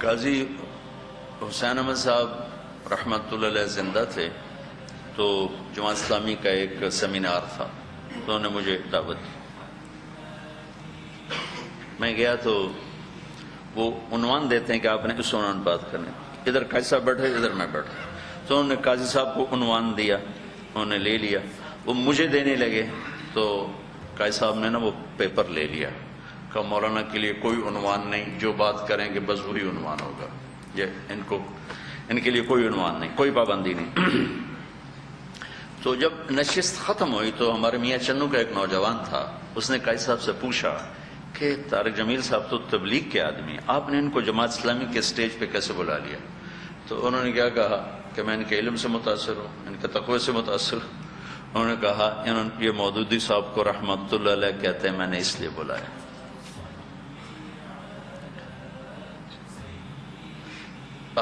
قاضی حسین احمد صاحب رحمۃ اللہ علیہ زندہ تھے تو جماعت اسلامی کا ایک سیمینار تھا تو انہوں نے مجھے دعوت دی. میں گیا تو وہ عنوان دیتے ہیں کہ آپ نے اس عنوان بات کرنی. ادھر قاضی صاحب بیٹھے, ادھر میں بیٹھا. تو انہوں نے قاضی صاحب کو عنوان دیا, انہوں نے لے لیا. وہ مجھے دینے لگے تو قاضی صاحب نے نا وہ پیپر لے لیا, کہا مولانا کے لیے کوئی عنوان نہیں, جو بات کریں گے بس وہی عنوان ہوگا. یہ ان کے لیے کوئی عنوان نہیں, کوئی پابندی نہیں. تو جب نشست ختم ہوئی تو ہمارے میاں چنو کا ایک نوجوان تھا, اس نے قاضی صاحب سے پوچھا کہ طارق جمیل صاحب تو تبلیغ کے آدمی ہیں, آپ نے ان کو جماعت اسلامی کے سٹیج پہ کیسے بلا لیا؟ تو انہوں نے کیا کہا کہ میں ان کے علم سے متاثر ہوں, ان کے تقوی سے متاثر ہوں. انہوں نے کہا یہ مودودی صاحب کو رحمۃ اللہ علیہ کہتے ہیں, میں نے اس لیے بلایا.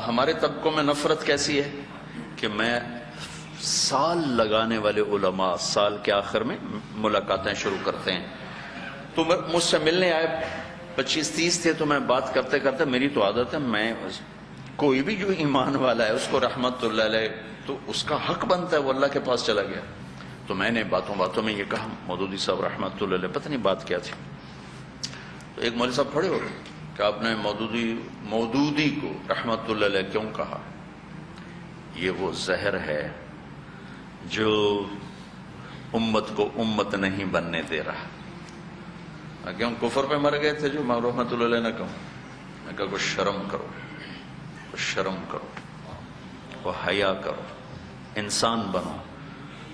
ہمارے طبقوں میں نفرت کیسی ہے کہ میں سال لگانے والے علماء سال کے آخر میں ملاقاتیں شروع کرتے ہیں. تو مجھ سے ملنے آئے 25-30 تھے, تو میں بات کرتے کرتے, میری تو عادت ہے, میں کوئی بھی جو ایمان والا ہے اس کو رحمت اللہ علیہ, تو اس کا حق بنتا ہے وہ اللہ کے پاس چلا گیا. تو میں نے باتوں میں یہ کہا مودودی صاحب رحمت اللہ علیہ, پتہ نہیں بات کیا تھی. تو ایک مولوی صاحب کھڑے ہو گئے کہ آپ نے مودودی کو رحمت اللہ علیہ کیوں کہا؟ یہ وہ زہر ہے جو امت کو امت نہیں بننے دے رہا. کہ ہم کفر پہ مر گئے تھے جو رحمت اللہ علیہ نے کہا. میں کہا کچھ شرم کرو, کچھ شرم کرو, وہ حیا کرو, انسان بنو.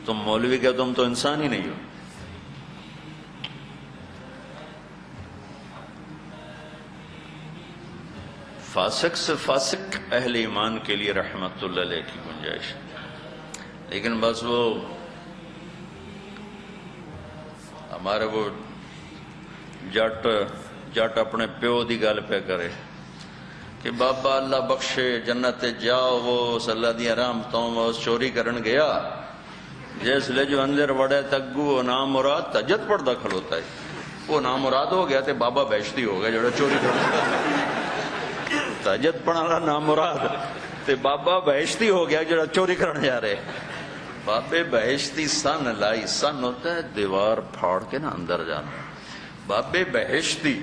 تم مولوی کہ تم تو انسان ہی نہیں ہو. فاسق سے فاسق اہل ایمان کے لیے رحمت اللہ علیہ کی گنجائش, لیکن بس وہ ہمارے وہ جٹ اپنے پیو دی گل پہ کرے کہ بابا اللہ بخشے جنت جاؤ, وہ اللہ دی رحمتوں وہ چوری کرن گیا, جس لے جو اندر وڑے تگو وہ نام مراد تجد پڑ دخل ہوتا ہے. وہ نام مراد ہو گیا تے بابا بہشتی ہو گیا جڑا چوری کرن. تجد پڑھنا نام مراد تے بابا بہشتی ہو گیا جڑا چوری کرن جا رہے. بابے بہشتی سن لائی, سن ہوتا ہے دیوار پھاڑ کے نا اندر جانا. بابے بہشتی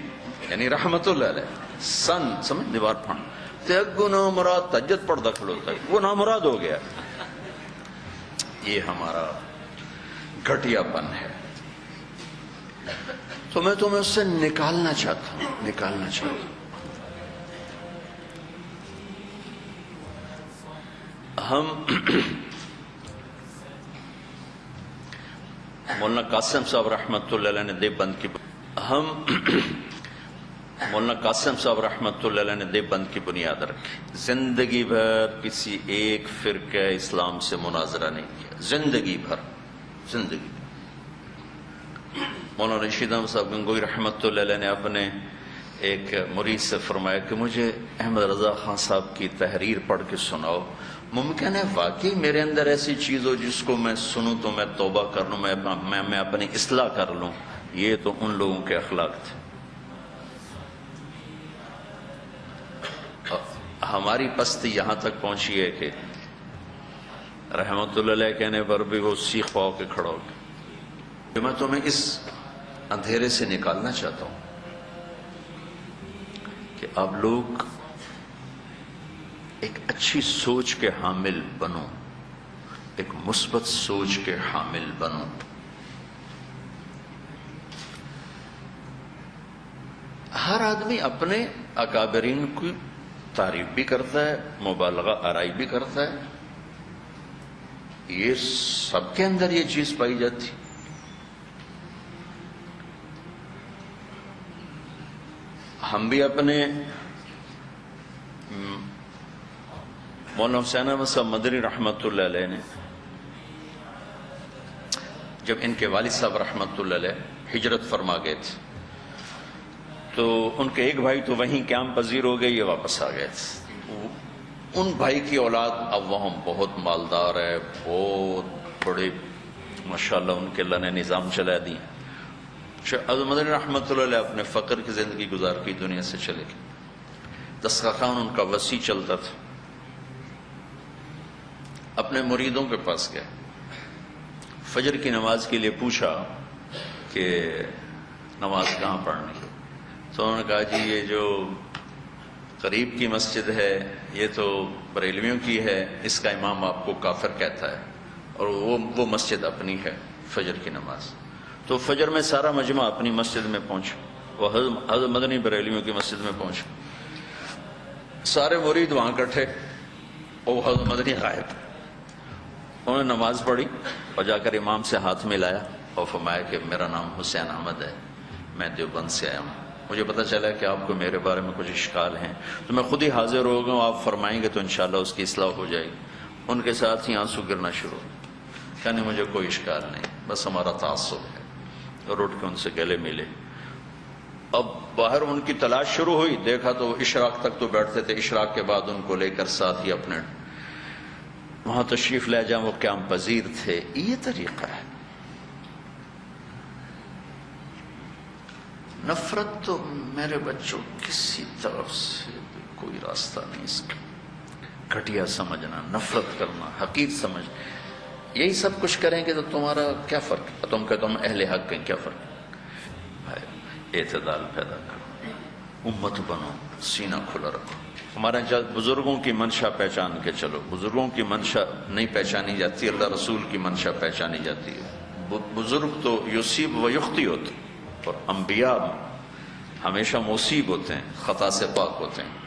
یعنی رحمت اللہ علیہ, سن سمجھ دیوار پھاڑ, تے اگو نام مراد تجد پڑ دخل ہوتا ہے, وہ نام مراد ہو گیا. یہ ہمارا گھٹیا پن ہے. تو میں تمہیں اس سے نکالنا چاہتا ہوں. ہم مولانا قاسم صاحب رحمۃ اللہ علیہ نے دیوبند کی بنیاد رکھی. زندگی بھر کسی ایک فرقہ اسلام سے مناظرہ نہیں کیا, زندگی بھر. مولانا رشید احمد صاحب گنگوئی رحمۃ اللہ علیہ نے اپنے ایک مرید سے فرمایا کہ مجھے احمد رضا خان صاحب کی تحریر پڑھ کے سناؤ. ممکن ہے واقعی میرے اندر ایسی چیز ہو جس کو میں سنوں تو میں توبہ کر لوں, میں اپنی اصلاح کر لوں. یہ تو ان لوگوں کے اخلاق تھے. ہماری پستی یہاں تک پہنچی ہے کہ رحمت اللہ علیہ کہنے پر بھی وہ سیخ پاؤ کے کھڑا ہو گیا. میں تمہیں اس اندھیرے سے نکالنا چاہتا ہوں کہ آپ لوگ ایک اچھی سوچ کے حامل بنو, ایک مثبت سوچ کے حامل بنو. ہر آدمی اپنے اکابرین کی تعریف بھی کرتا ہے, مبالغہ آرائی بھی کرتا ہے. یہ سب کے اندر یہ چیز پائی جاتی. ہم بھی اپنے مولانا حسین احمد صاحب مدنی رحمۃ اللہ علیہ نے جب ان کے والد صاحب رحمۃ اللہ علیہ ہجرت فرما گئے تھے تو ان کے ایک بھائی تو وہیں قیام پذیر ہو گئے, یہ واپس آ گئے تھے. ان بھائی کی اولاد اب وہاں بہت مالدار ہے, بہت بڑے ماشاءاللہ ان کے اللہ نے نظام چلا دی. مدنی رحمۃ اللہ علیہ اپنے فقر کی زندگی گزار کی دنیا سے چلے گئے. دسترخوان ان کا وسیع چلتا تھا. اپنے مریدوں کے پاس گیا, فجر کی نماز کے لیے پوچھا کہ نماز کہاں پڑھنی, تو انہوں نے کہا جی یہ جو قریب کی مسجد ہے یہ تو بریلویوں کی ہے, اس کا امام آپ کو کافر کہتا ہے, اور وہ مسجد اپنی ہے فجر کی نماز. تو فجر میں سارا مجمع اپنی مسجد میں پہنچا, وہ حضرت مدنی بریلویوں کی مسجد میں پہنچا, سارے مرید وہاں اکٹھے, اور حضرت مدنی غائب. انہوں نے نماز پڑھی اور جا کر امام سے ہاتھ ملایا اور فرمایا کہ میرا نام حسین احمد ہے, میں دیوبند سے آیا ہوں, مجھے پتہ چلا کہ آپ کو میرے بارے میں کچھ اشکال ہیں, تو میں خود ہی حاضر ہو گیا ہوں, آپ فرمائیں گے تو انشاءاللہ اس کی اصلاح ہو جائے گی. ان کے ساتھ ہی آنسو گرنا شروع, کہنے مجھے کوئی اشکال نہیں, بس ہمارا تعصب ہے. اور اٹھ کے ان سے گلے ملے. اب باہر ان کی تلاش شروع ہوئی, دیکھا تو اشراق تک تو بیٹھتے تھے, اشراق کے بعد ان کو لے کر ساتھ ہی اپنے وہاں تشریف لے جائیں, وہ قیام پذیر تھے. یہ طریقہ ہے. نفرت تو میرے بچوں کسی طرف سے کوئی راستہ نہیں اس کا. گھٹیا سمجھنا, نفرت کرنا, حقیر سمجھ, یہی سب کچھ کریں گے تو تمہارا کیا فرق ہے؟ تم کہتے ہم اہل حق ہیں, کیا فرق ہے؟ اعتدال پیدا کرو, امت بنو, سینہ کھلا رکھو. ہمارے یہاں بزرگوں کی منشا پہچان کے چلو. بزرگوں کی منشا نہیں پہچانی جاتی, اللہ رسول کی منشا پہچانی جاتی ہے. بزرگ تو یصیب و یخطی ہوتے, اور انبیاء ہمیشہ مصیب ہوتے ہیں, خطا سے پاک ہوتے ہیں.